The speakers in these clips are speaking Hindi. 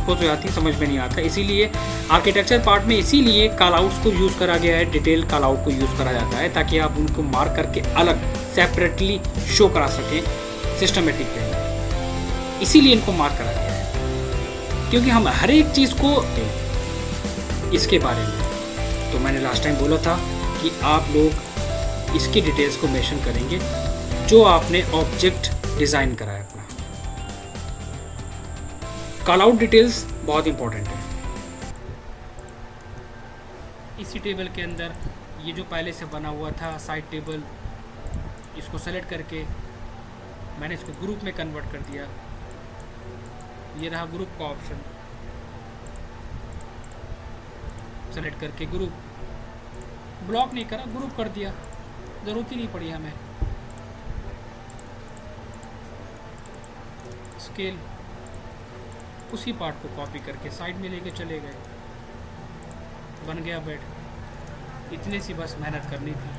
कंपोज हो जाती है, समझ में नहीं आता। इसीलिए आर्किटेक्चर पार्ट में इसीलिए कॉल आउट्स को यूज़ करा गया है, डिटेल कॉल आउट को यूज़ करा जाता है ताकि आप उनको मार्क करके अलग सेपरेटली शो करा सकें सिस्टमेटिक वे। इसीलिए इनको मार्क करा गया है, क्योंकि हम हर एक चीज़ को इसके बारे में, तो मैंने लास्ट टाइम बोला था कि आप लोग इसकी डिटेल्स को मेंशन करेंगे जो आपने ऑब्जेक्ट डिज़ाइन करा है अपना। कॉल आउट डिटेल्स बहुत इंपॉर्टेंट है। इसी टेबल के अंदर ये जो पहले से बना हुआ था साइड टेबल, इसको सेलेक्ट करके मैंने इसको ग्रुप में कन्वर्ट कर दिया। ये रहा ग्रुप का ऑप्शन, सेलेक्ट करके ग्रुप, ब्लॉक नहीं करा, ग्रुप कर दिया, ज़रूरत ही नहीं पड़ी हमें। स्केल उसी पार्ट को कॉपी करके साइड में लेके चले गए, बन गया बेड। इतनी सी बस मेहनत करनी थी।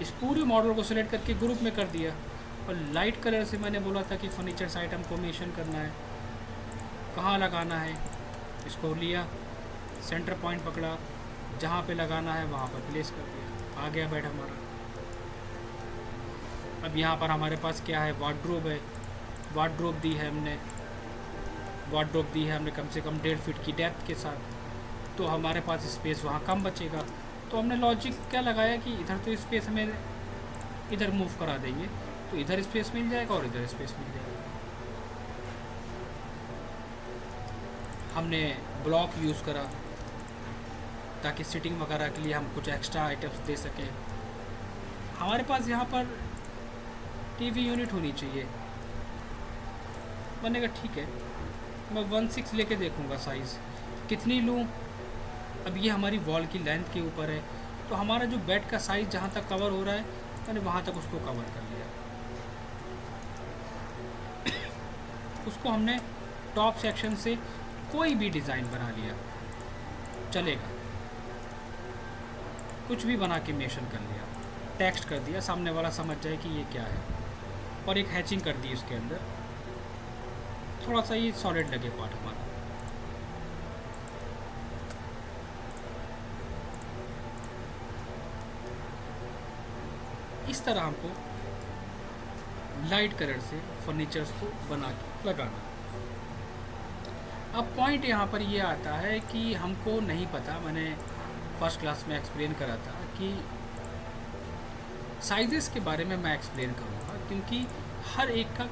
इस पूरे मॉडल को सिलेक्ट करके ग्रुप में कर दिया और लाइट कलर से मैंने बोला था कि फर्नीचर्स आइटम को मेंशन करना है, कहाँ लगाना है। इसको लिया, सेंटर पॉइंट पकड़ा, जहाँ पे लगाना है वहाँ पर प्लेस कर दिया, आ गया बेड हमारा। अब यहाँ पर हमारे पास क्या है, वार्डरोब है। वार्डरोब दी है हमने, वार्डरोब दी है हमने कम से कम 1.5 फीट की डेप्थ के साथ, तो हमारे पास स्पेस वहाँ कम बचेगा। तो हमने लॉजिक क्या लगाया कि इधर तो स्पेस हमें इधर मूव करा देंगे तो इधर स्पेस मिल जाएगा और इधर स्पेस मिल जाएगा। हमने ब्लॉक यूज़ करा ताकि सिटिंग वगैरह के लिए हम कुछ एक्स्ट्रा आइटम्स दे सकें। हमारे पास यहाँ पर टीवी यूनिट होनी चाहिए, बनेगा, ठीक है। मैं 1.6 लेके देखूँगा साइज़ कितनी लूँ। अब ये हमारी वॉल की लेंथ के ऊपर है, तो हमारा जो बेड का साइज़ जहाँ तक कवर हो रहा है मैंने वहाँ तक उसको कवर कर लिया। उसको हमने टॉप सेक्शन से कोई भी डिज़ाइन बना लिया, चलेगा। कुछ भी बना के मेंशन कर लिया, टेक्स्ट कर दिया, सामने वाला समझ जाए कि ये क्या है। और एक हैचिंग कर दी उसके अंदर, थोड़ा सा ये सॉलिड लगे पार्ट हमारा। इस तरह हमको लाइट कलर से फर्नीचर्स को बना के लगाना। अब पॉइंट यहाँ पर ये आता है कि हमको नहीं पता, मैंने फर्स्ट क्लास में एक्सप्लेन करा था कि साइजेस के बारे में मैं एक्सप्लेन करूँगा, क्योंकि हर एक का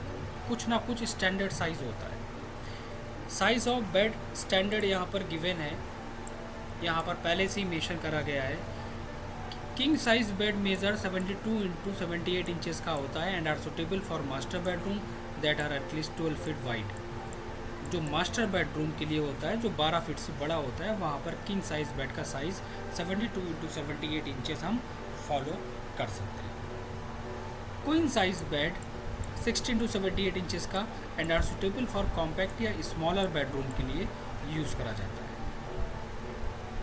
कुछ ना कुछ स्टैंडर्ड साइज़ होता है। साइज़ ऑफ बेड स्टैंडर्ड यहाँ पर गिवन है, यहाँ पर पहले से ही मेंशन करा गया है। King size bed measure 72 into 78 inches का होता है and are suitable for master bedroom that are at least 12 feet wide. जो मास्टर बेडरूम के लिए होता है, जो 12 फीट से बड़ा होता है, वहाँ पर किंग साइज बेड का साइज़ 72 इंटू 78 इंचेस हम फॉलो कर सकते हैं। Queen size bed 16 to 78 inches का and are suitable for compact या स्मॉलर बेडरूम के लिए यूज़ करा जाता है।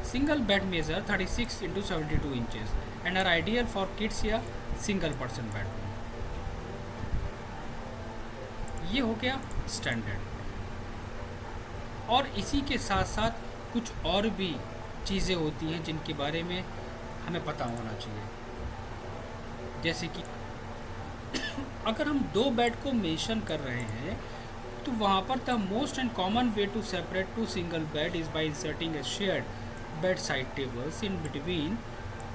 Single bed measure 36 into 72 inches and are ideal for kids या सिंगल पर्सन बेडरूम। ये हो गया स्टैंडर्ड। और इसी के साथ साथ कुछ और भी चीज़ें होती हैं जिनके बारे में हमें पता होना चाहिए। जैसे कि अगर हम दो बेड को मेंशन कर रहे हैं तो वहाँ पर the most and common way to separate two single bed is by inserting a shared bedside tables in between.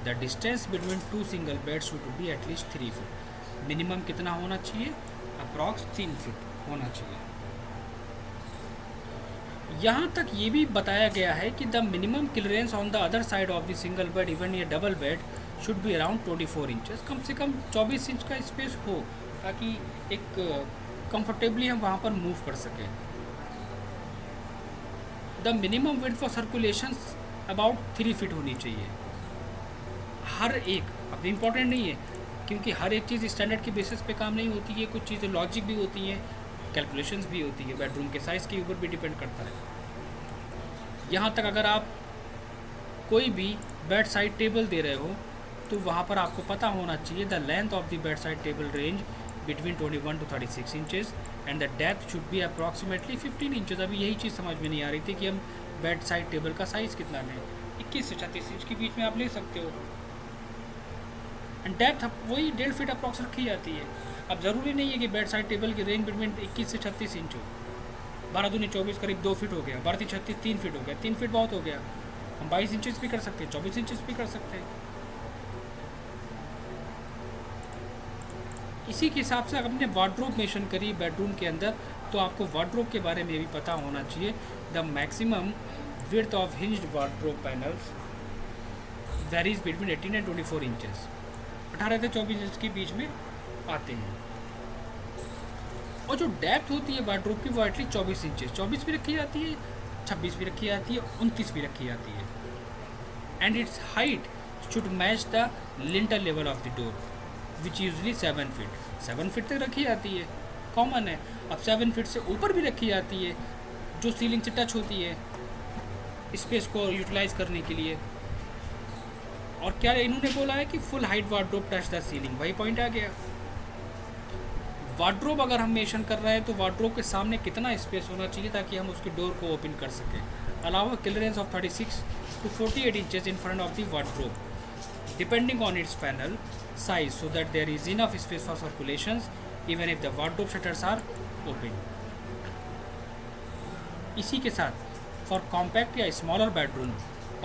The distance between two single beds should be at least 3 feet. Minimum कितना होना चाहिए? अप्रॉक्स 3 फीट होना चाहिए। यहाँ तक ये भी बताया गया है कि the minimum clearance on the other side of the single bed even ये double bed should be around 24 inches. कम से कम 24 इंच का स्पेस हो ताकि एक कंफर्टेबली हम वहाँ पर मूव कर सकें। The minimum width for circulation about 3 feet होनी चाहिए। हर एक अब इम्पॉर्टेंट नहीं है, क्योंकि हर एक चीज़ स्टैंडर्ड के बेसिस पे काम नहीं होती है। कुछ चीज़ें लॉजिक भी होती हैं, कैलकुलेशंस भी होती है, बेडरूम के साइज़ के ऊपर भी डिपेंड करता है। यहाँ तक अगर आप कोई भी बेड साइड टेबल दे रहे हो तो वहाँ पर आपको पता होना चाहिए the length of the bed side table range between 21 to 36 inches and the depth should be approximately 15 inches। अभी यही चीज़ समझ में नहीं आ रही थी कि हम बेड साइड टेबल का साइज़ कितना लें। 21 से 36 इंच के बीच में आप ले सकते हो। एंड डेप्थ वही 1.5 फीट अप्रॉक्स रखी जाती है। अब ज़रूरी नहीं है कि बेड साइड टेबल की रेंज बिटवीन 21 से 36 इंच हो। 12 दूनी 24 करीब 2 फीट हो गया, 12 36 3 फीट हो गया, 3 फीट बहुत हो गया। हम 22 इंचज़ भी कर सकते हैं, 24 इंचज़ भी कर सकते हैं। इसी के हिसाब से अगर हमने वार्डरोब मेंशन करी बेडरूम के अंदर, तो आपको वार्डरोब के बारे में भी पता होना चाहिए। The maximum width of hinged wardrobe panels varies between 18 and 24 inches. 18 से 24 इंच के बीच में आते हैं। और जो डेप्थ होती है वार्डरोब की वो एटलीस्ट 24 इंचज़, 24 भी रखी जाती है, 26 भी रखी जाती है, 29 भी रखी जाती है। And it's height should match the lintel level of the door which usually 7 feet. 7 feet तक रखी जाती है, कॉमन है। अब 7 फीट से ऊपर भी रखी जाती है जो सीलिंग से टच होती है स्पेस को यूटिलाइज करने के लिए। और क्या इन्होंने बोला है कि full height wardrobe touch the ceiling, वही पॉइंट आ गया। वार्डरोब अगर हम मेंशन कर रहे हैं तो वार्डरोब के सामने कितना स्पेस होना चाहिए ताकि हम उसकी डोर को ओपन कर सकें। Allow clearance of 36 to 48 inches in front of the wardrobe depending on its panel size so that there is enough space for circulations even if the wardrobe shutters are open। इसी के साथ फॉर कॉम्पैक्ट या smaller bedroom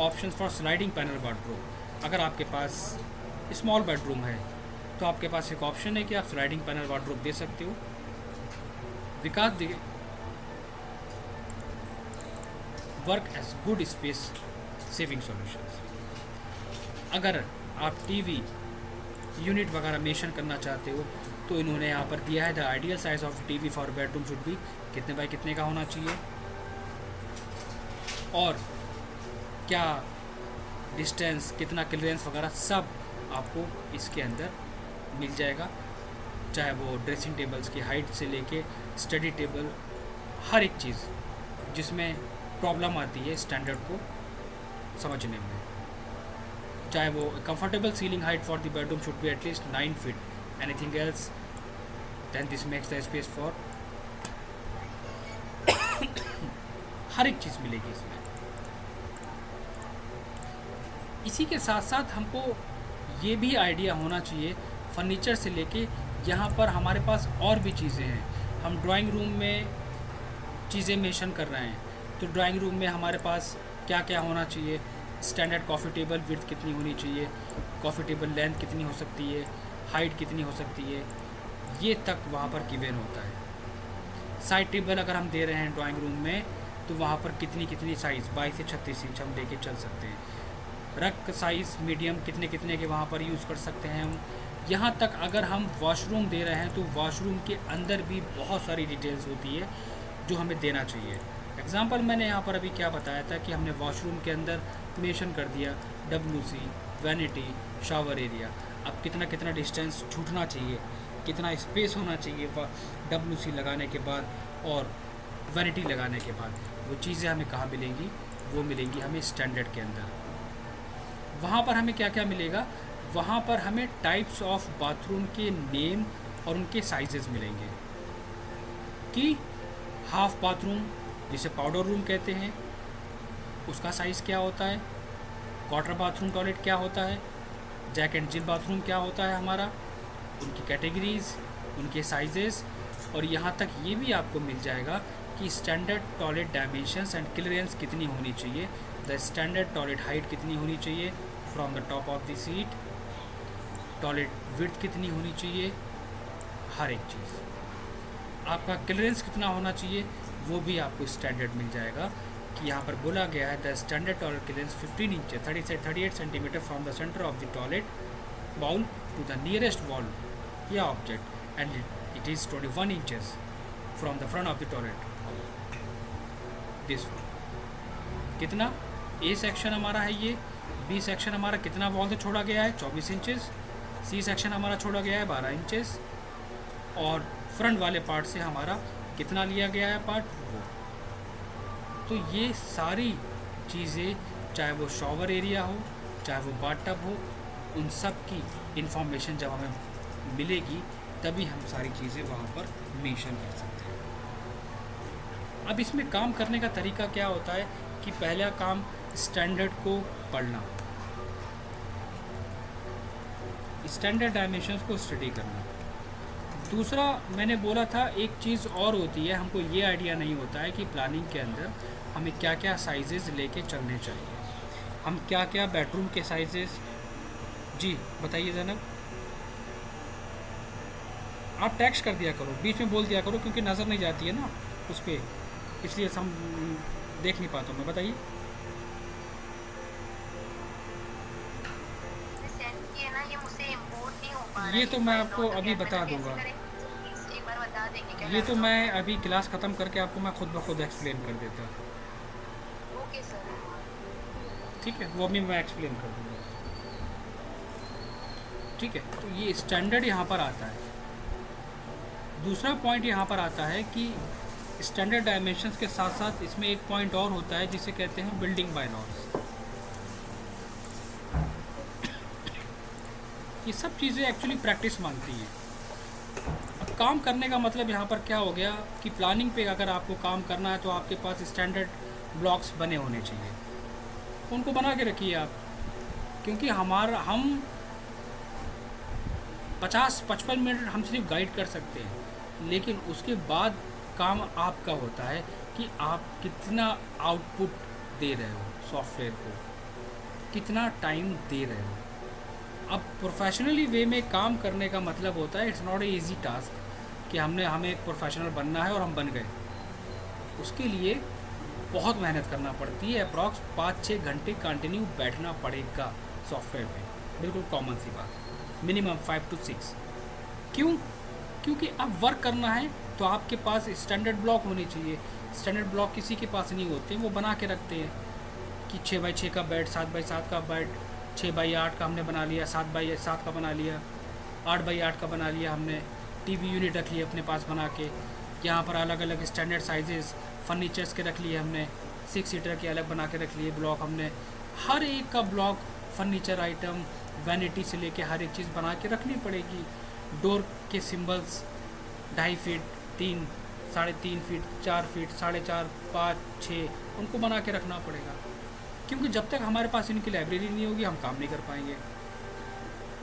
option for sliding panel wardrobe. अगर आपके पास स्मॉल बेडरूम है तो आपके पास एक ऑप्शन है कि आप स्लाइडिंग पैनल वार्डरोब दे सकते हो। विकास work as good space saving solutions. अगर आप टीवी यूनिट वगैरह मेंशन करना चाहते हो तो इन्होंने यहाँ पर दिया है the ideal size of TV for bedroom should भी कितने बाई कितने का होना चाहिए और क्या डिस्टेंस, कितना क्लियरेंस वगैरह सब आपको इसके अंदर मिल जाएगा। चाहे वो ड्रेसिंग टेबल्स की हाइट से लेके स्टडी टेबल, हर एक चीज़ जिसमें प्रॉब्लम आती है स्टैंडर्ड को समझने में। चाहे वो comfortable ceiling height for the bedroom should be at least 9 feet, anything else than this makes the space for हर एक चीज़ मिलेगी इसमें। इसी के साथ साथ हमको ये भी आइडिया होना चाहिए फर्नीचर से लेके यहाँ पर हमारे पास और भी चीज़ें हैं। हम ड्राइंग रूम में चीज़ें मेंशन कर रहे हैं तो ड्राइंग रूम में हमारे पास क्या क्या होना चाहिए। स्टैंडर्ड कॉफ़ी टेबल विड्थ कितनी होनी चाहिए, कॉफ़ी टेबल लेंथ कितनी हो सकती है, हाइट कितनी हो सकती है, ये तक वहाँ पर गिवन होता है। साइड टेबल अगर हम दे रहे हैं ड्राइंग रूम में तो वहाँ पर कितनी कितनी साइज़ 22 से 36 इंच हम लेके चल सकते हैं। रक साइज़ मीडियम कितने कितने के वहाँ पर यूज़ कर सकते हैं हम। यहाँ तक अगर हम वॉशरूम दे रहे हैं तो वॉशरूम के अंदर भी बहुत सारी डिटेल्स होती है जो हमें देना चाहिए। एग्ज़ाम्पल मैंने यहाँ पर अभी क्या बताया था कि हमने वॉशरूम के अंदर मेंशन कर दिया WC, वैनिटी, शावर एरिया। अब कितना कितना डिस्टेंस छूटना चाहिए, कितना स्पेस होना चाहिए WC लगाने के बाद और वैनिटी लगाने के बाद, वो चीज़ें हमें कहाँ मिलेंगी, वो मिलेंगी हमें स्टैंडर्ड के अंदर। वहाँ पर हमें क्या क्या मिलेगा, वहाँ पर हमें टाइप्स ऑफ बाथरूम के नेम और उनके साइजेस मिलेंगे कि हाफ बाथरूम जिसे पाउडर रूम कहते हैं उसका साइज़ क्या होता है, क्वार्टर बाथरूम टॉयलेट क्या होता है, जैक एंड जिल बाथरूम क्या होता है हमारा, उनकी कैटेगरीज़, उनके साइजेस। और यहाँ तक ये भी आपको मिल जाएगा कि standard toilet dimensions and clearance कितनी होनी चाहिए, द स्टैंडर्ड टॉयलेट हाइट कितनी होनी चाहिए from the top of the seat, toilet width कितनी होनी चाहिए, हर एक चीज़। आपका क्लियरेंस कितना होना चाहिए वो भी आपको स्टैंडर्ड मिल जाएगा कि यहाँ पर बोला गया है the standard toilet clearance 15 inch 30 से 38 centimetre from the centre of the toilet bowl to the nearest wall या object and it is 21 inches from the front of the toilet this. कितना ए सेक्शन हमारा है ये, बी सेक्शन हमारा कितना वॉल से छोड़ा गया है 24 इंचेस, सी सेक्शन हमारा छोड़ा गया है 12 इंचेस और फ्रंट वाले पार्ट से हमारा कितना लिया गया है पार्ट वो। तो ये सारी चीज़ें चाहे वो शॉवर एरिया हो चाहे वो बाथटब हो, उन सब की इंफॉर्मेशन जब हमें मिलेगी तभी हम सारी चीज़ें वहाँ पर मेंशन कर सकते हैं। अब इसमें काम करने का तरीका क्या होता है कि पहला काम स्टैंडर्ड को पढ़ना, स्टैंडर्ड डायमेंशंस को स्टडी करना। दूसरा मैंने बोला था एक चीज़ और होती है, हमको ये आइडिया नहीं होता है कि प्लानिंग के अंदर हमें क्या क्या साइजेज़ लेके चलने चाहिए, हम क्या क्या बेडरूम के साइजेज़। जी बताइए ज़ैनब। आप टेक्स्ट कर दिया करो, बीच में बोल दिया करो, क्योंकि नज़र नहीं जाती है ना उस पर, इसलिए हम देख नहीं पाता हूँ मैं। बताइए। ये तो मैं आपको अभी बता दूंगा, ये तो मैं अभी क्लास ख़त्म करके आपको मैं खुद ब खुद एक्सप्लेन कर देता। Okay sir. ठीक है, वो भी मैं एक्सप्लेन कर दूंगा। ठीक है, तो ये स्टैंडर्ड यहाँ पर आता है। दूसरा पॉइंट यहाँ पर आता है कि स्टैंडर्ड डायमेंशंस के साथ साथ इसमें एक पॉइंट और होता है जिसे कहते हैं बिल्डिंग बायलॉज। ये सब चीज़ें एक्चुअली प्रैक्टिस मांगती हैं। अब काम करने का मतलब यहाँ पर क्या हो गया कि प्लानिंग पे अगर आपको काम करना है तो आपके पास स्टैंडर्ड ब्लॉक्स बने होने चाहिए, उनको बना के रखिए आप। क्योंकि हम 50-55 मिनट हम सिर्फ गाइड कर सकते हैं, लेकिन उसके बाद काम आपका होता है कि आप कितना आउटपुट दे रहे हो सॉफ्टवेयर को, कितना टाइम दे रहे हो। अब प्रोफेशनली वे में काम करने का मतलब होता है, it's not a easy task कि हमें एक प्रोफेशनल बनना है और हम बन गए। उसके लिए बहुत मेहनत करना पड़ती है, अप्रॉक्स 5-6 घंटे कंटिन्यू बैठना पड़ेगा सॉफ्टवेयर पे, बिल्कुल कॉमन सी बात, मिनिमम 5 to 6। क्यों? क्योंकि अब वर्क करना है तो आपके पास स्टैंडर्ड ब्लॉक होने चाहिए। स्टैंडर्ड ब्लॉक किसी के पास नहीं होते, वो बना के रखते हैं कि 6x6 का बेड, 7x7 का बेड, 6x8 का हमने बना लिया, 7x7 का बना लिया, 8x8 का बना लिया हमने, टीवी यूनिट रख लिया अपने पास बना के। यहाँ पर अलग अलग स्टैंडर्ड साइजेस फर्नीचर्स के रख लिए हमने, 6 सीटर के अलग बना के रख लिए ब्लॉक हमने। हर एक का ब्लॉक फर्नीचर आइटम वैनिटी से लेके हर एक चीज़ बना के रखनी पड़ेगी। डोर के सिंबल्स 2.5 फीट, 3, 3.5 फीट, 4 फीट, 4.5, 5, 6 उनको बना के रखना पड़ेगा। क्योंकि जब तक हमारे पास इनकी लाइब्रेरी नहीं होगी हम काम नहीं कर पाएंगे,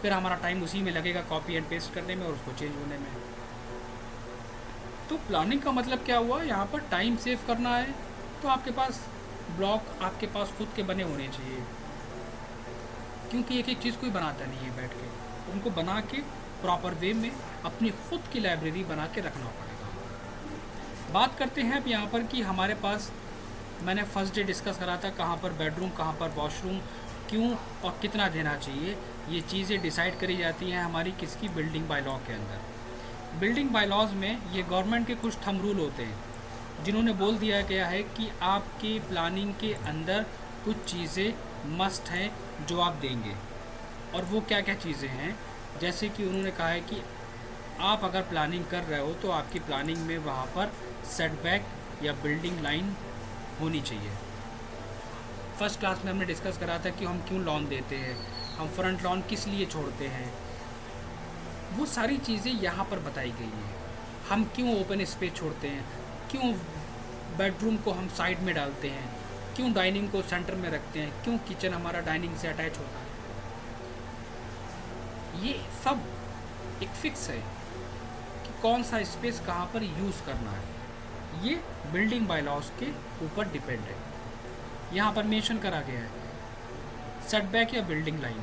फिर हमारा टाइम उसी में लगेगा कॉपी एंड पेस्ट करने में और उसको चेंज होने में। तो प्लानिंग का मतलब क्या हुआ, यहाँ पर टाइम सेव करना है तो आपके पास ब्लॉक आपके पास खुद के बने होने चाहिए। क्योंकि एक एक चीज़ कोई बनाता नहीं है बैठ के, उनको बना के प्रॉपर वे में अपनी खुद की लाइब्रेरी बना के रखना पड़ेगा। बात करते हैं अब यहाँ पर कि हमारे पास, मैंने फर्स्ट डे डिस्कस करा था कहाँ पर बेडरूम, कहाँ पर वॉशरूम, क्यों और कितना देना चाहिए। ये चीज़ें डिसाइड करी जाती हैं हमारी किसकी, बिल्डिंग बाय लॉ के अंदर। बिल्डिंग बाय लॉज में ये गवर्नमेंट के कुछ थंब रूल होते हैं जिन्होंने बोल दिया गया है कि आपके प्लानिंग के अंदर कुछ चीज़ें मस्ट हैं जो आप देंगे। और वो क्या क्या चीज़ें हैं, जैसे कि उन्होंने कहा है कि आप अगर प्लानिंग कर रहे हो तो आपकी प्लानिंग में वहाँ पर सेटबैक या बिल्डिंग लाइन होनी चाहिए। फर्स्ट क्लास में हमने डिस्कस करा था कि हम क्यों लॉन देते हैं, हम फ्रंट लॉन किस लिए छोड़ते हैं, वो सारी चीज़ें यहाँ पर बताई गई हैं। हम क्यों ओपन स्पेस छोड़ते हैं, क्यों बेडरूम को हम साइड में डालते हैं, क्यों डाइनिंग को सेंटर में रखते हैं, क्यों किचन हमारा डाइनिंग से अटैच होता है। ये सब एक फिक्स है कि कौन सा स्पेस कहाँ पर यूज़ करना है, ये बिल्डिंग बायलॉज के ऊपर डिपेंड है। यहाँ पर मेंशन करा गया है सेटबैक या बिल्डिंग लाइन।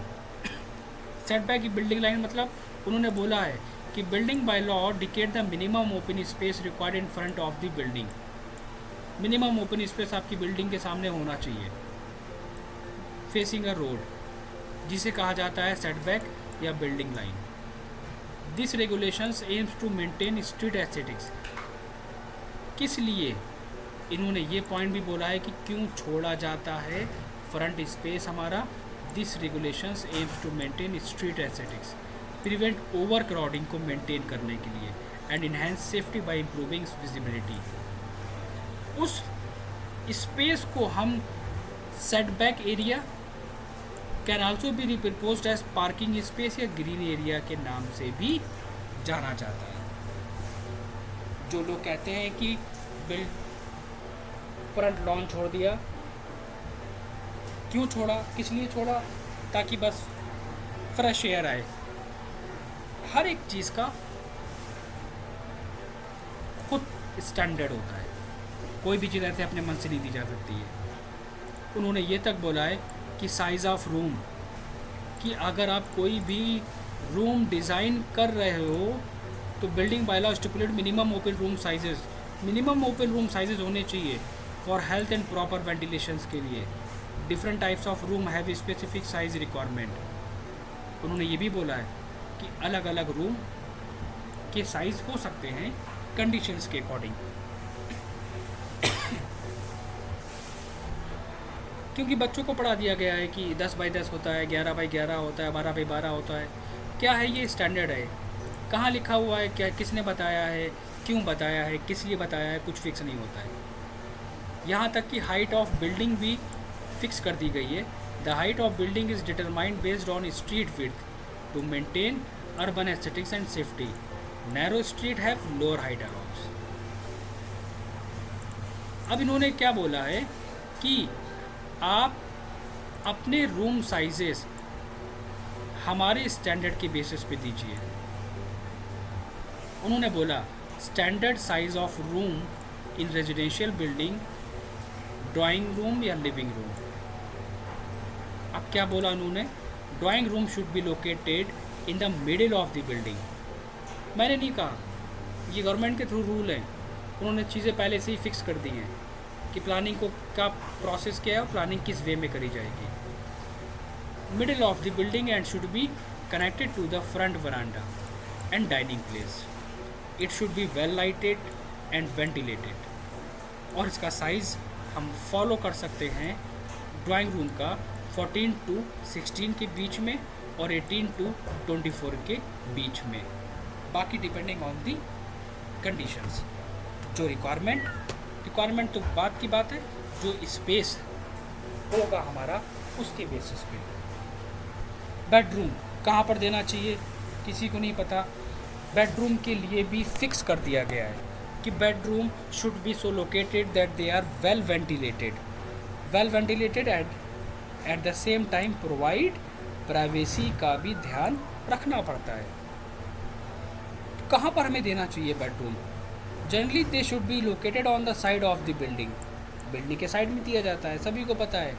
सेटबैक या बिल्डिंग लाइन मतलब उन्होंने बोला है कि building by law decade the minimum open space required in front of the building. Minimum open space आपकी बिल्डिंग के सामने होना चाहिए फेसिंग अ रोड, जिसे कहा जाता है सेटबैक या building line. This regulations aims to maintain street aesthetics. किस लिए इन्होंने ये पॉइंट भी बोला है कि क्यों छोड़ा जाता है फ्रंट स्पेस हमारा। This regulations aims to maintain street aesthetics, prevent overcrowding को मेंटेन करने के लिए, and enhance safety by improving visibility. उस स्पेस को हम setback area can also be repurposed as parking space या ग्रीन एरिया के नाम से भी जाना जाता है। जो लोग कहते हैं कि बिल्ड फ्रंट लॉन छोड़ दिया, क्यों छोड़ा, किस लिए छोड़ा? ताकि बस फ्रेश एयर आए। हर एक चीज़ का खुद स्टैंडर्ड होता है, कोई भी चीज़ ऐसे अपने मन से नहीं दी जा सकती है। उन्होंने ये तक बोला है कि साइज़ ऑफ रूम, कि अगर आप कोई भी रूम डिज़ाइन कर रहे हो तो building bylaw stipulate minimum open room sizes होने चाहिए for health and proper ventilations के लिए। Different types of room have specific size requirement. उन्होंने ये भी बोला है कि अलग अलग रूम के साइज़ हो सकते हैं कंडीशंस के अकॉर्डिंग। क्योंकि बच्चों को पढ़ा दिया गया है कि 10 बाई 10 होता है, 11 बाई 11 होता है, 12 बाई 12 होता है। क्या है ये स्टैंडर्ड है? कहाँ लिखा हुआ है? क्या किसने बताया है? क्यों बताया है? किस लिए बताया है? कुछ फिक्स नहीं होता है। यहाँ तक कि हाइट ऑफ बिल्डिंग भी फिक्स कर दी गई है। The height of building is determined based on street width to maintain urban aesthetics and safety. Narrow street have lower height allowance. अब इन्होंने क्या बोला है कि आप अपने रूम साइजेस हमारे स्टैंडर्ड के बेसिस पे दीजिए। उन्होंने बोला standard size of room in residential building, drawing room या लिविंग रूम। अब क्या बोला उन्होंने? Drawing room should be located in the middle of the building. मैंने नहीं कहा, ये गवर्नमेंट के थ्रू रूल है। उन्होंने चीज़ें पहले से ही फिक्स कर दी हैं कि प्लानिंग को का प्रोसेस क्या है और प्लानिंग किस वे में करी जाएगी। Middle of the building and should be connected to the front veranda and dining place. It should be well lighted and ventilated. और इसका साइज़ हम फॉलो कर सकते हैं ड्राइंग रूम का 14 to 16 के बीच में और 18 to 24 के बीच में, बाकी डिपेंडिंग ऑन दी कंडीशंस। जो रिक्वायरमेंट तो बात की बात है, जो स्पेस होगा हमारा उसके बेसिस पे। बेडरूम कहाँ पर देना चाहिए किसी को नहीं पता। बेडरूम के लिए भी फिक्स कर दिया गया है कि bedroom should be so located that they are well ventilated at the same time provide privacy का भी ध्यान रखना पड़ता है। कहाँ पर हमें देना चाहिए bedroom? Generally they should be located on the side of the building के साइड में दिया जाता है, सभी को पता है।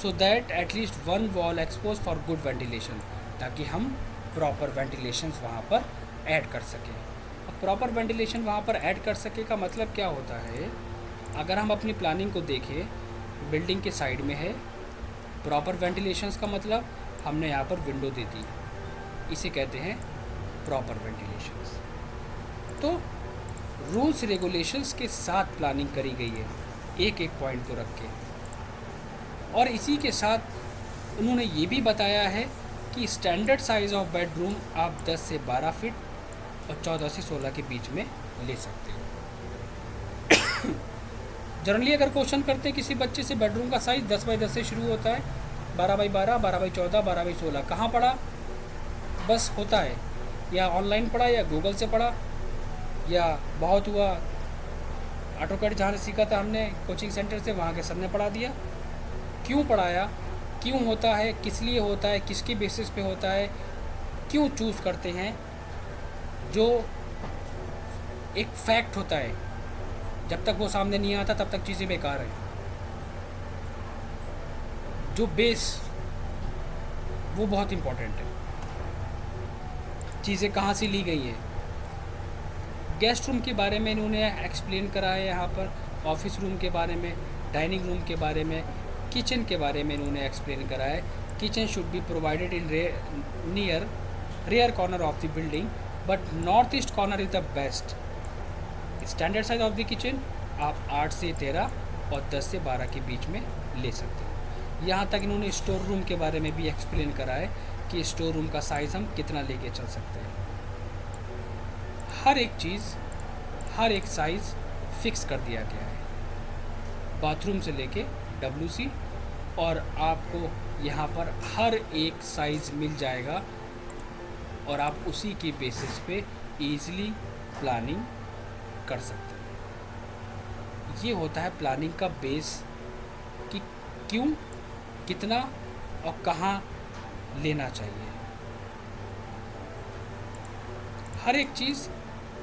So that at least one wall expose for good ventilation, ताकि हम प्रॉपर वेंटिलेशन वहाँ पर ऐड कर सकें। अब प्रॉपर वेंटिलेशन वहाँ पर ऐड कर सके का मतलब क्या होता है? अगर हम अपनी प्लानिंग को देखें, बिल्डिंग के साइड में है, प्रॉपर वेंटिलेशंस का मतलब हमने यहाँ पर विंडो दे दी, इसे कहते हैं प्रॉपर वेंटिलेशंस। तो रूल्स रेगुलेशंस के साथ प्लानिंग करी गई है, एक एक पॉइंट को रख के। और इसी के साथ उन्होंने ये भी बताया है कि स्टैंडर्ड साइज़ ऑफ बेडरूम आप 10 से 12 फीट और 14 से 16 के बीच में ले सकते हो। जनरली अगर क्वेश्चन करते हैं किसी बच्चे से, बेडरूम का साइज़ 10 बाई 10 से शुरू होता है, 12 बाई 12, 12 बाई 14, 12 बाई 16। कहाँ पढ़ा? बस होता है या ऑनलाइन पढ़ा या गूगल से पढ़ा, या बहुत हुआ ऑटोकैड जहाँ से सीखा था हमने कोचिंग सेंटर से, वहाँ के सर ने पढ़ा दिया। क्यों पढ़ाया, क्यों होता है, किस लिए होता है, किसके बेसिस पे होता है, क्यों चूज़ करते हैं, जो एक फैक्ट होता है, जब तक वो सामने नहीं आता तब तक चीज़ें बेकार है। जो बेस वो बहुत इम्पोर्टेंट है। चीज़ें कहाँ से ली गई है। गेस्ट रूम के बारे में इन्होंने एक्सप्लेन करा है यहाँ पर, ऑफिस रूम के बारे में, डाइनिंग रूम के बारे में, किचन के बारे में इन्होंने एक्सप्लेन करा है। Kitchen should be provided in near rear corner of the building, but north east corner is the best. Standard size of the kitchen आप 8 से 13 और 10 से 12 के बीच में ले सकते हो। यहाँ तक इन्होंने स्टोर रूम के बारे में भी एक्सप्लेन करा है कि स्टोर रूम का साइज़ हम कितना लेके चल सकते हैं। हर एक चीज़, हर एक साइज़ फिक्स कर दिया गया है, बाथरूम से लेके WC, और आपको यहाँ पर हर एक साइज़ मिल जाएगा और आप उसी के बेसिस पे ईजिली प्लानिंग कर सकते हैं। ये होता है प्लानिंग का बेस कि क्यों, कितना और कहाँ लेना चाहिए। हर एक चीज़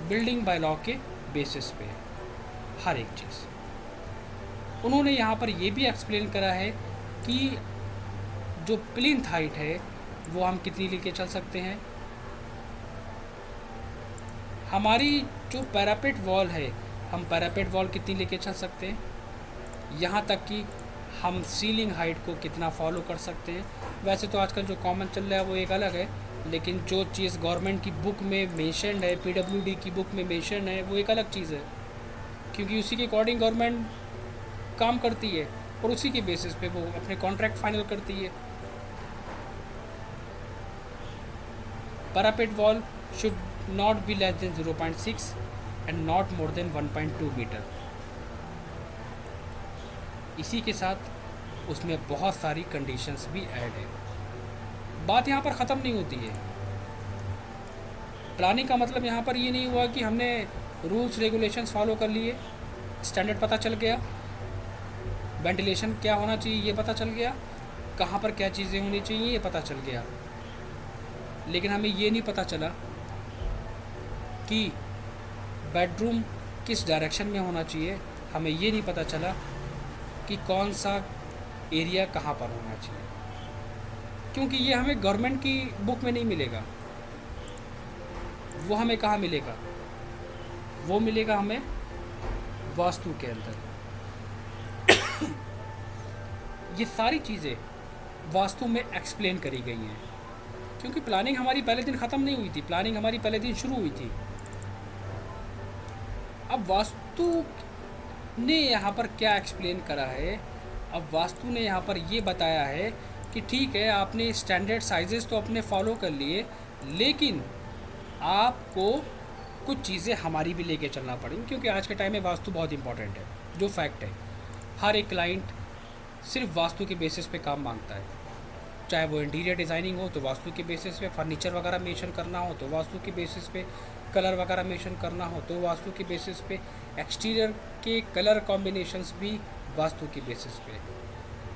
बिल्डिंग बाय लॉ के बेसिस पे है, हर एक चीज़। उन्होंने यहाँ पर ये भी एक्सप्लेन करा है कि जो प्लिंथ हाइट है वो हम कितनी लेके चल सकते हैं। हमारी जो पैरापेट वॉल है, हम पैरापेट वॉल कितनी लेके चल सकते हैं, यहाँ तक कि हम सीलिंग हाइट को कितना फॉलो कर सकते हैं। वैसे तो आजकल जो कॉमन चल रहा है वो एक अलग है, लेकिन जो चीज़ गवर्नमेंट की बुक में मेंशन्ड है, पीडब्ल्यूडी की बुक में मेंशन है, वो एक अलग चीज़ है, क्योंकि उसी के अकॉर्डिंग गवर्नमेंट काम करती है और उसी के बेसिस पे वो अपने कॉन्ट्रैक्ट फाइनल करती है। Parapet wall should not be less than 0.6 and not more than 1.2 metre. इसी के साथ उसमें बहुत सारी कंडीशंस भी ऐड है। बात यहाँ पर ख़त्म नहीं होती है। प्लानिंग का मतलब यहाँ पर ये नहीं हुआ कि हमने रूल्स रेगुलेशंस फॉलो कर लिए, स्टैंडर्ड पता चल गया, वेंटिलेशन क्या होना चाहिए ये पता चल गया, कहाँ पर क्या चीज़ें होनी चाहिए ये पता चल गया, लेकिन हमें ये नहीं पता चला कि बेडरूम किस डायरेक्शन में होना चाहिए, हमें ये नहीं पता चला कि कौन सा एरिया कहाँ पर होना चाहिए, क्योंकि ये हमें गवर्नमेंट की बुक में नहीं मिलेगा। वो हमें कहाँ मिलेगा? वो मिलेगा हमें वास्तु के अंदर। ये सारी चीज़ें वास्तु में एक्सप्लेन करी गई हैं, क्योंकि प्लानिंग हमारी पहले दिन ख़त्म नहीं हुई थी, प्लानिंग हमारी पहले दिन शुरू हुई थी। अब वास्तु ने यहाँ पर क्या एक्सप्लेन करा है? अब वास्तु ने यहाँ पर ये बताया है कि ठीक है, आपने स्टैंडर्ड साइजेस तो अपने फॉलो कर लिए, लेकिन आपको कुछ चीज़ें हमारी भी लेके चलना पड़ेगी, क्योंकि आज के टाइम में वास्तु बहुत इंपॉर्टेंट है। जो फैक्ट है, हर एक क्लाइंट सिर्फ वास्तु के बेसिस पे काम मांगता है, चाहे वो इंटीरियर डिज़ाइनिंग हो तो वास्तु के बेसिस पे, फर्नीचर वगैरह मेंशन करना हो तो वास्तु के बेसिस पे, कलर वगैरह मेंशन करना हो तो वास्तु के बेसिस पे, एक्सटीरियर के कलर कॉम्बिनेशंस भी वास्तु के बेसिस पे,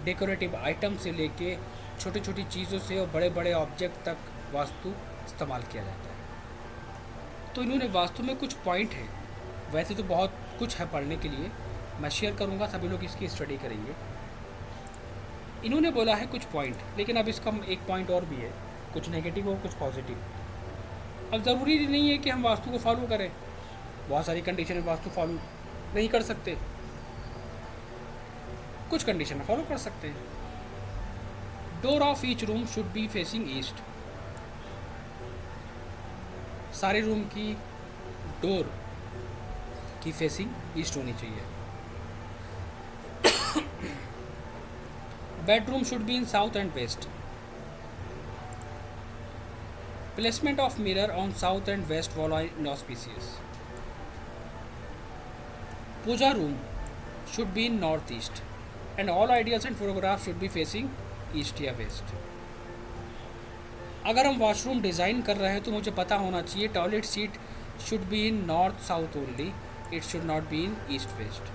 डेकोरेटिव आइटम से लेके छोटी छोटी चीज़ों से और बड़े बड़े ऑब्जेक्ट तक वास्तु इस्तेमाल किया जाता है। तो इन्होंने वास्तु में कुछ पॉइंट है, वैसे तो बहुत कुछ है पढ़ने के लिए, मैं शेयर करूँगा, सभी लोग इसकी स्टडी करेंगे। इन्होंने बोला है कुछ पॉइंट, लेकिन अब इसका एक पॉइंट और भी है, कुछ नेगेटिव और कुछ पॉजिटिव। अब ज़रूरी नहीं है कि हम वास्तु को फॉलो करें, बहुत सारी कंडीशन में वास्तु फॉलो नहीं कर सकते, कुछ कंडीशन में फॉलो कर सकते हैं। Door of each room should be facing east. सारे रूम की डोर की फेसिंग ईस्ट होनी चाहिए। Bedroom should be in south and west. Placement of mirror on south and west wall are inauspicious. Puja room should be in north east and all ideals and photograph should be facing east या वेस्ट। अगर हम वॉशरूम डिज़ाइन कर रहे हैं तो मुझे पता होना चाहिए toilet seat should be in north south only, it should not be in east west.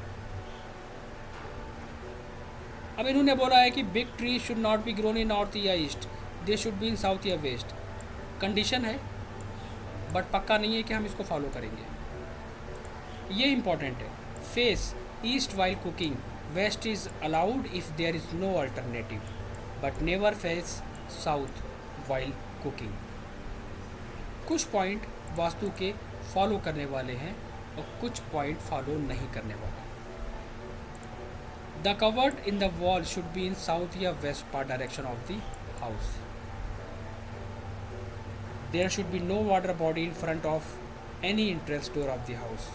अब इन्होंने बोला है कि big tree should not be grown in north या east, they should be in south या वेस्ट। कंडीशन है, बट पक्का नहीं है कि हम इसको फॉलो करेंगे। ये इंपॉर्टेंट है। Face east while cooking, west is allowed if there is no alternative, but never face south while cooking. कुछ पॉइंट वास्तु के फॉलो करने वाले हैं और कुछ पॉइंट फॉलो नहीं करने वाले। The cupboard in the wall should be in south या west part direction of the house. There should be no water body in front of any entrance door of the house.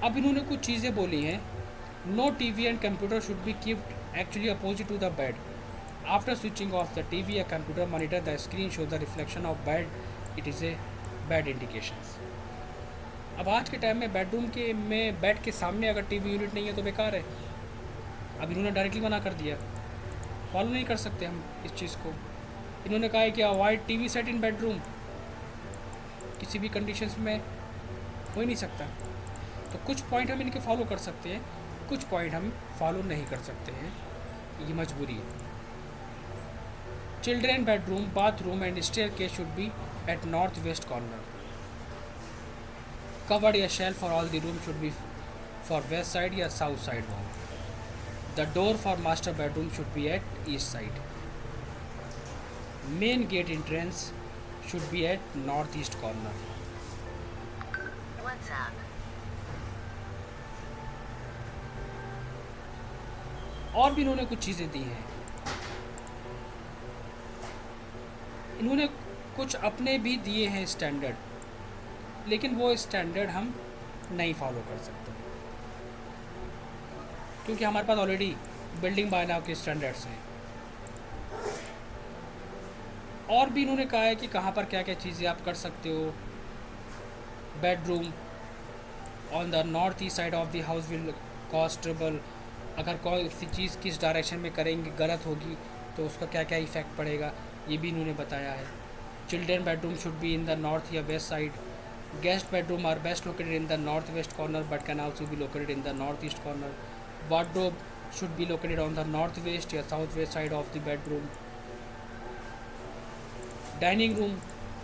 अब इन्होंने कुछ चीज़ें बोली हैं। No TV and computer should be keeped actually opposite to the bed. After switching off the TV or computer monitor, the screen shows the reflection of bed. It is a bad indications. अब आज के टाइम में बेडरूम के में बेड के सामने अगर टीवी यूनिट नहीं है तो बेकार है। अब इन्होंने डायरेक्टली मना कर दिया, फॉलो नहीं कर सकते हम इस चीज़ को। इन्होंने कहा है कि avoid TV set in bedroom, किसी भी कंडीशंस में हो ही नहीं सकता। तो कुछ पॉइंट हम इनके फॉलो कर सकते हैं, कुछ पॉइंट हम फॉलो नहीं कर सकते हैं, ये मजबूरी है। Children bedroom, bathroom and staircase should be at north west corner. Cupboard या shelf for all the room should be for west side या south side wall. The door for master bedroom should be at east side. Main gate entrance should be at north east corner. WhatsApp. और भी इन्होंने कुछ चीज़ें दी हैं, इन्होंने कुछ अपने भी दिए हैं स्टैंडर्ड, लेकिन वो स्टैंडर्ड हम नहीं फॉलो कर सकते क्योंकि हमारे पास ऑलरेडी बिल्डिंग बाय लॉ के स्टैंडर्ड्स हैं। और भी इन्होंने कहा है कि कहाँ पर क्या क्या चीज़ें आप कर सकते हो। Bedroom on the north east side of the house will cost trouble. अगर कोई सी चीज़ किस डायरेक्शन में करेंगे गलत होगी तो उसका क्या क्या इफ़ेक्ट पड़ेगा, ये भी इन्होंने बताया है। Children bedroom should be in the north या west side. Guest bedroom are best located in the north west corner but can also be located in the north east corner. Wardrobe should be located on the north west या south west side of the bedroom. Dining room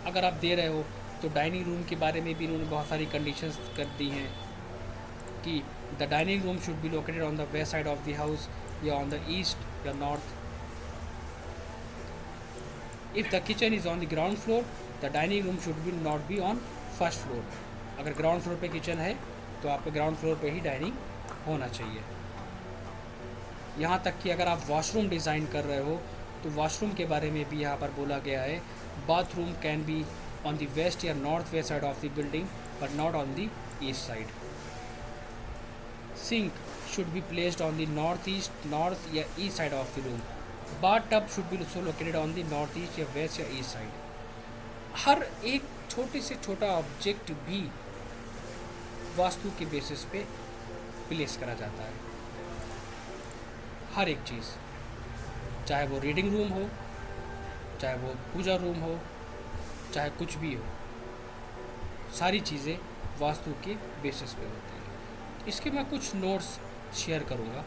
अगर आप दे रहे हो तो डाइनिंग रूम के बारे में भी इन्होंने बहुत सारी कंडीशंस कर दी हैं कि the dining room should be located on the waste side of the house या ऑन द ईस्ट या north. If the kitchen is on the ground floor the dining room should B not be on first floor. अगर ग्राउंड फ्लोर पे किचन है तो आपको ग्राउंड फ्लोर पे ही डाइनिंग होना चाहिए। यहाँ तक कि अगर आप वॉशरूम डिज़ाइन कर रहे हो तो वॉशरूम के बारे में भी यहाँ पर बोला गया है, bathroom can be on the west या north west side of the building but not on the east side. Sink should be placed on the north या east side of the room. Bathtub should be also located on the north east या वेस्ट या ईस्ट साइड। हर एक छोटे से छोटा ऑब्जेक्ट भी वास्तु के बेसिस पे प्लेस करा जाता है। हर एक चीज़, चाहे वो रीडिंग रूम हो, चाहे वो पूजा रूम हो, चाहे कुछ भी हो, सारी चीज़ें वास्तु के बेसिस पे होती हैं। इसके मैं कुछ नोट्स शेयर करूँगा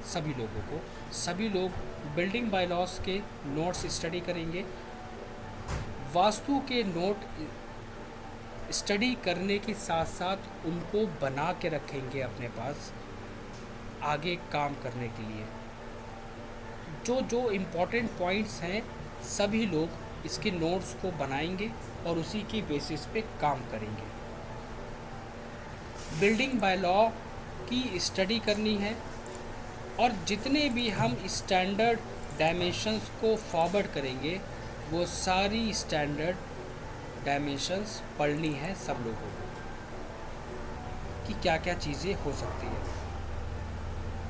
सभी लोगों को। सभी लोग बिल्डिंग बाय लॉस के नोट्स स्टडी करेंगे। वास्तु के नोट स्टडी करने के साथ साथ उनको बना के रखेंगे अपने पास आगे काम करने के लिए। जो जो इम्पोर्टेंट पॉइंट्स हैं सभी लोग इसके नोट्स को बनाएंगे और उसी की बेसिस पे काम करेंगे। बिल्डिंग बाय लॉ की स्टडी करनी है और जितने भी हम स्टैंडर्ड डायमेंशंस को फॉरवर्ड करेंगे वो सारी स्टैंडर्ड डायमेंशंस पढ़नी है सब लोगों को कि क्या क्या चीज़ें हो सकती है,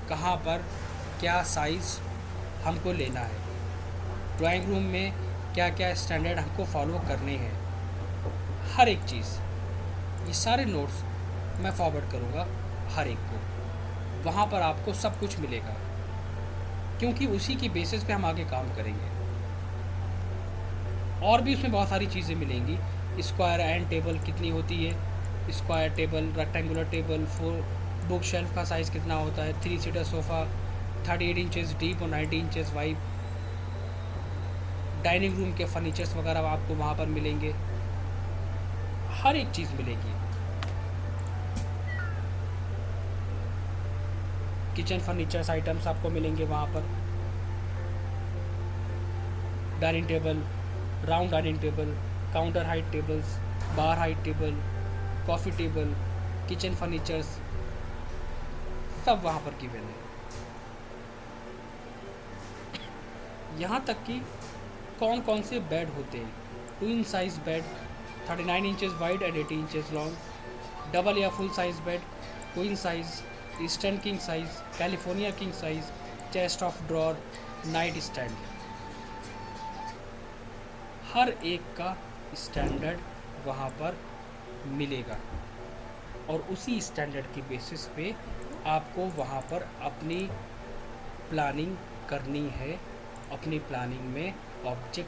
कहाँ पर क्या साइज़ हमको लेना है, ड्राइंग रूम में क्या क्या स्टैंडर्ड हमको फॉलो करने हैं। हर एक चीज़, ये सारे नोट्स मैं फॉरवर्ड करूँगा हर एक को, वहाँ पर आपको सब कुछ मिलेगा क्योंकि उसी की बेसिस पे हम आगे काम करेंगे। और भी उसमें बहुत सारी चीज़ें मिलेंगी। स्क्वायर एंड टेबल कितनी होती है, square table, rectangular table, 4 book shelf का साइज़ कितना होता है, 3 सीटर सोफ़ा 38 इंचेस डीप और 90 इंचेस वाइड। डाइनिंग रूम के फर्नीचर्स वगैरह आपको वहाँ पर मिलेंगे, हर एक चीज़ मिलेगी। किचन फर्नीचर्स आइटम्स आपको मिलेंगे वहाँ पर। Dining table, round dining table, counter height tables, bar height table, coffee table, kitchen furnitures सब वहाँ पर गिवन है। यहाँ तक कि कौन कौन से बेड होते हैं। Twin size bed 39 inches wide and 80 inches long, double या full size bed, queen size, eastern king size, California king size, chest of drawer, night stand. हर एक का स्टैंडर्ड वहाँ पर मिलेगा और उसी स्टैंडर्ड की बेसिस पे आपको वहाँ पर अपनी प्लानिंग करनी है। अपनी प्लानिंग में ऑब्जेक्ट